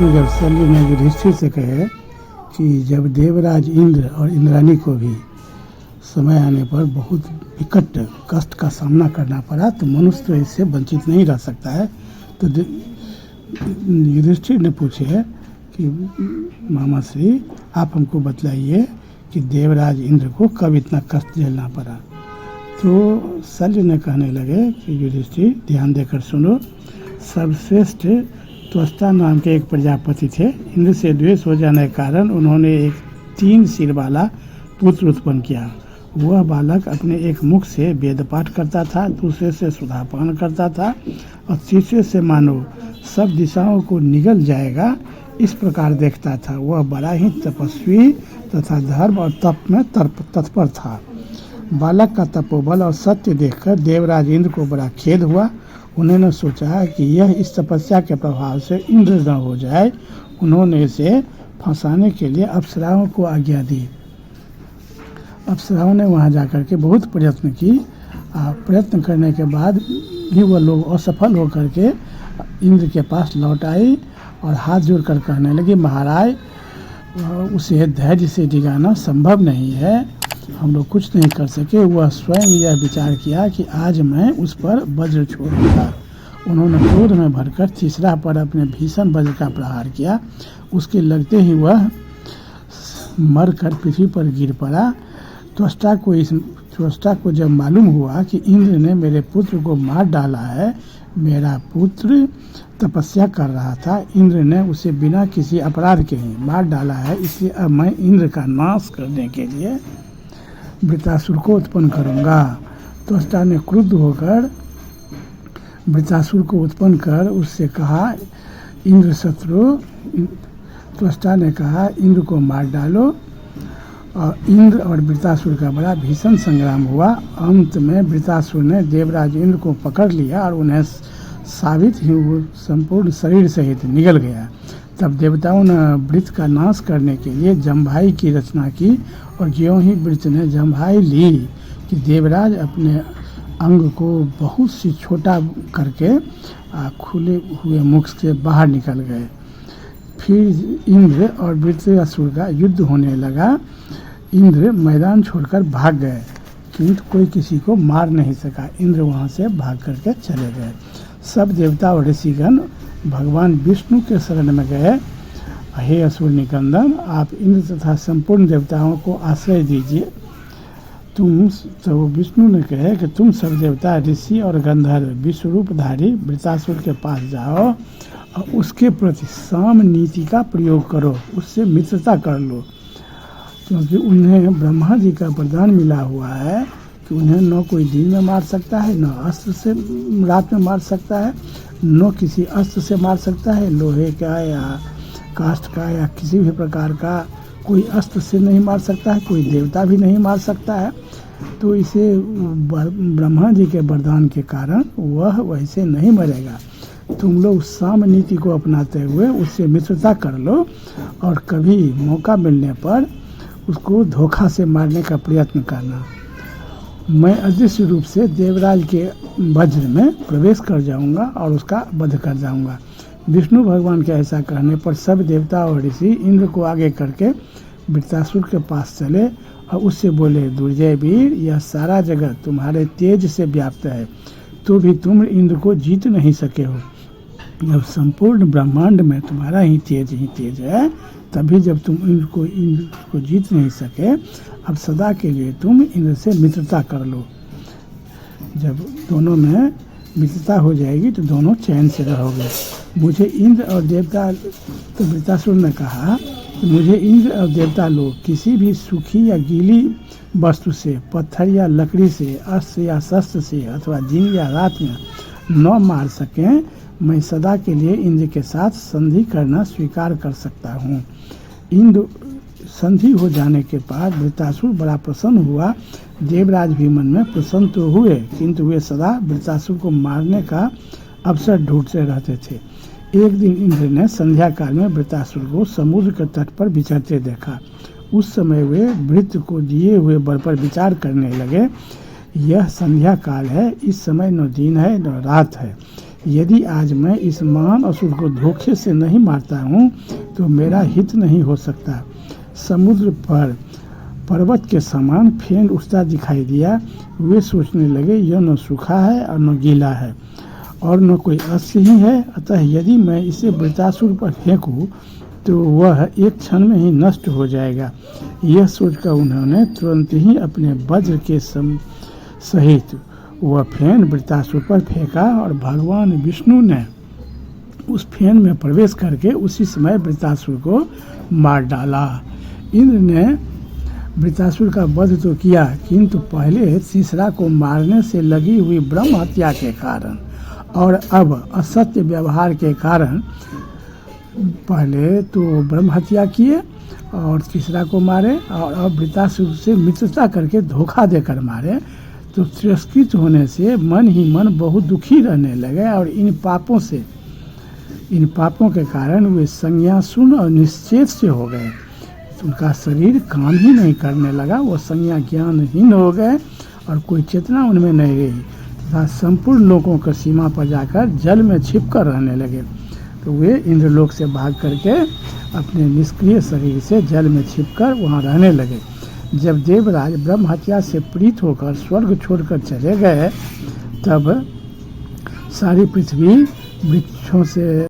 जब शल्य ने युधिष्ठिर से कहे कि जब देवराज इंद्र और इंद्राणी को भी समय आने पर बहुत विकट कष्ट का सामना करना पड़ा तो मनुष्य तो इससे वंचित नहीं रह सकता है। तो युधिष्ठिर ने पूछे कि मामा श्री आप हमको बतलाइए कि देवराज इंद्र को कब इतना कष्ट झेलना पड़ा। तो शल्य ने कहने लगे कि युधिष्ठिर ध्यान देकर सुनो, सर्वश्रेष्ठ त्वष्टा नाम के एक प्रजापति थे। इंद्र से द्वेष हो जाने के कारण उन्होंने एक 3 सिर वाला पुत्र उत्पन्न किया। वह बालक अपने एक मुख से वेद पाठ करता था, दूसरे से सुधापान करता था और तीसरे से मानो सब दिशाओं को निगल जाएगा इस प्रकार देखता था। वह बड़ा ही तपस्वी तथा धर्म और तप में तत्पर था। बालक का तपोबल और सत्य देखकर देवराज इंद्र को बड़ा खेद हुआ। उन्होंने सोचा कि यह इस तपस्या के प्रभाव से इंद्र न हो जाए। उन्होंने इसे फंसाने के लिए अप्सराओं को आज्ञा दी। अप्सराओं ने वहां जाकर के बहुत प्रयत्न की। प्रयत्न करने के बाद भी वह लोग असफल होकर के इंद्र के पास लौट आई और हाथ जोड़कर कहने लगी, महाराज उसे धैर्य से डिगाना संभव नहीं है, हम लोग कुछ नहीं कर सके। वह स्वयं यह विचार किया कि आज मैं उस पर वज्र छोड़ूंगा। उन्होंने क्रोध में भरकर तीसरा पर अपने भीषण वज्र का प्रहार किया। उसके लगते ही वह मरकर पृथ्वी पर गिर पड़ा। त्वष्टा को जब मालूम हुआ कि इंद्र ने मेरे पुत्र को मार डाला है, मेरा पुत्र तपस्या कर रहा था, इंद्र ने उसे बिना किसी अपराध के ही मार डाला है, इसलिए अब मैं इंद्र का नाश करने के लिए वृत्रासुर को उत्पन्न करूंगा। त्वष्टा ने क्रुद्ध होकर वृत्रासुर को उत्पन्न कर उससे कहा, इंद्र शत्रु। त्वष्टा ने कहा, इंद्र को मार डालो। और इंद्र और वृत्रासुर का बड़ा भीषण संग्राम हुआ। अंत में वृत्रासुर ने देवराज इंद्र को पकड़ लिया और उन्हें साबित ही वो संपूर्ण शरीर सहित निगल गया। तब देवताओं ने वृत्त का नाश करने के लिए जम्भाई की रचना की और ज्यों ही वृत्त ने जम्भाई ली कि देवराज अपने अंग को बहुत सी छोटा करके खुले हुए मुख से बाहर निकल गए। फिर इंद्र और वृत्रासुर का युद्ध होने लगा। इंद्र मैदान छोड़कर भाग गए किंतु कोई किसी को मार नहीं सका। इंद्र वहां से भाग करके चले गए। सब देवता और ऋषिगण भगवान विष्णु के शरण में गए। हे असुर निकंदन, आप इंद्र तथा संपूर्ण देवताओं को आश्रय दीजिए। तो विष्णु ने कहे कि तुम सब देवता, ऋषि और गंधर्व विश्वरूपधारी वृत्रासुर के पास जाओ और उसके प्रति साम नीति का प्रयोग करो, उससे मित्रता कर लो, क्योंकि उन्हें ब्रह्मा जी का वरदान मिला हुआ है कि उन्हें न कोई दिन में मार सकता है, न अस्त्र से रात में मार सकता है, न किसी अस्त्र से मार सकता है, लोहे का या काष्ठ का या किसी भी प्रकार का कोई अस्त्र से नहीं मार सकता है, कोई देवता भी नहीं मार सकता है। तो इसे ब्रह्मा जी के वरदान के कारण वह वैसे नहीं मरेगा। तुम लोग साम नीति को अपनाते हुए उससे मित्रता कर लो और कभी मौका मिलने पर उसको धोखा से मारने का प्रयत्न करना। मैं अदृश्य रूप से देवराज के वज्र में प्रवेश कर जाऊंगा और उसका वध कर जाऊंगा। विष्णु भगवान के ऐसा कहने पर सब देवता और ऋषि इंद्र को आगे करके वृत्रासुर के पास चले और उससे बोले, दुर्जय वीर, यह सारा जगत तुम्हारे तेज से व्याप्त है, तो भी तुम इंद्र को जीत नहीं सके हो। जब संपूर्ण ब्रह्मांड में तुम्हारा ही तेज है, तभी जब तुम इंद्र को जीत नहीं सके, अब सदा के लिए तुम इंद्र से मित्रता कर लो। जब दोनों में मित्रता हो जाएगी तो दोनों चैन से रहोगे। मुझे इंद्र और देवता, तो वृत्रासुर ने कहा, मुझे इंद्र और देवता लोग किसी भी सूखी या गीली वस्तु से, पत्थर या लकड़ी से, अस्त्र या शस्त्र से अथवा दिन या रात में न मार सकें, मैं सदा के लिए इंद्र के साथ संधि करना स्वीकार कर सकता हूँ। इंद्र संधि हो जाने के बाद वृत्रासुर बड़ा प्रसन्न हुआ। देवराज भी मन में प्रसन्न तो हुए, किंतु वे सदा वृत्रासुर को मारने का अवसर ढूंढते रहते थे। एक दिन इंद्र ने संध्या काल में वृत्रासुर को समुद्र के तट पर विचरते देखा। उस समय वे वृत्त को दिए हुए वर पर विचार करने लगे, यह संध्या काल है, इस समय न दिन है न रात है, यदि आज मैं इस महान असुर को धोखे से नहीं मारता हूँ तो मेरा हित नहीं हो सकता। समुद्र पर पर्वत के समान फेन उठता दिखाई दिया। वे सोचने लगे, यह न सूखा है और न गीला है और न कोई अश्व ही है, अतः यदि मैं इसे वृत्रासुर पर फेंकूं तो वह एक क्षण में ही नष्ट हो जाएगा। यह सोचकर उन्होंने तुरंत ही अपने वज्र के सहित वह फेन वृत्रासुर पर फेंका और भगवान विष्णु ने उस फेन में प्रवेश करके उसी समय वृत्रासुर को मार डाला। इंद्र ने वृत्रासुर का वध तो किया, किंतु पहले तीसरा को मारने से लगी हुई ब्रह्म हत्या के कारण और अब असत्य व्यवहार के कारण पहले तो ब्रह्म हत्या किए और तीसरा को मारे और अब वृत्रासुर से मित्रता करके धोखा देकर मारे। तो तिरस्कृत होने से मन ही मन बहुत दुखी रहने लगे और इन पापों के कारण वे संज्ञाशून्य और निश्चेत से हो गए। तो उनका शरीर काम ही नहीं करने लगा, वो संज्ञा ज्ञानहीन हो गए और कोई चेतना उनमें नहीं रही तथा संपूर्ण लोगों की सीमा पर जाकर जल में छिपकर रहने लगे। तो वे इंद्रलोक से भाग करके अपने निष्क्रिय शरीर से जल में छिपकर वहाँ रहने लगे। जब देवराज ब्रह्म हत्या से प्रीत होकर स्वर्ग छोड़कर चले गए तब सारी पृथ्वी वृक्षों से